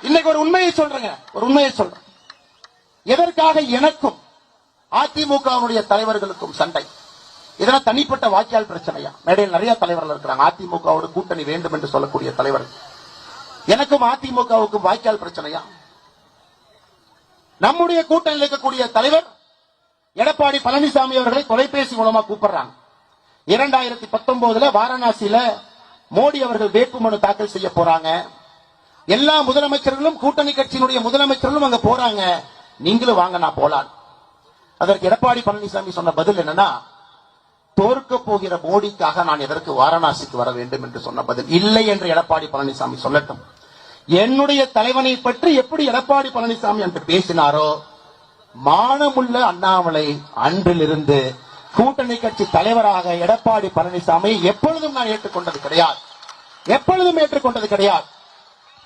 இன்னைக்கு ஒரு உண்மையை சொல்றேங்க, ஒரு உண்மையை சொல்றேன். எதற்காக எனக்கும் அதிமுகவுடைய தலைவர்களுக்கும் சண்டை? இதெல்லாம் தனிப்பட்ட வாக்கியால் பிரச்சனையா? மேடையில் நிறைய தலைவர்கள் இருக்கிறாங்க, அதிமுகவோடு கூட்டணி வேண்டும் என்று சொல்லக்கூடிய தலைவர்கள். எனக்கும் அதிமுகவுக்கும் வாக்கியால் பிரச்சனையா? நம்முடைய கூட்டணியில் இருக்கக்கூடிய தலைவர் எடப்பாடி பழனிசாமி அவர்களை தொலைபேசி மூலமா கூப்பிடுறாங்க. 2019 வாரணாசியில மோடி அவர்கள் வேட்புமனு தாக்கல் செய்ய போறாங்க. எல்லா முதலமைச்சர்களும் கூட்டணி கட்சியினுடைய முதலமைச்சர்களும் அங்க போறாங்க, நீங்களும் வாங்க நான் போலாம். அதற்கு எடப்பாடி பழனிசாமி சொன்ன பதில் என்னன்னா, தோற்க போகிற மோடிக்காக நான் எதற்கு வாரணாசிக்கு வர வேண்டும் என்று சொன்ன பதில். இல்லை என்று எடப்பாடி பழனிசாமி சொல்லட்டும். என்னுடைய தலைவனை பற்றி எப்படி எடப்பாடி பழனிசாமி என்று பேசினாரோ, மானமுள்ள அண்ணாமலை அன்றிலிருந்து கூட்டணி கட்சி தலைவராக எடப்பாடி பழனிசாமி எப்பொழுதும் நான் ஏற்றுக்கொண்டது கிடையாது, எப்பொழுதும் ஏற்றுக்கொண்டது கிடையாது.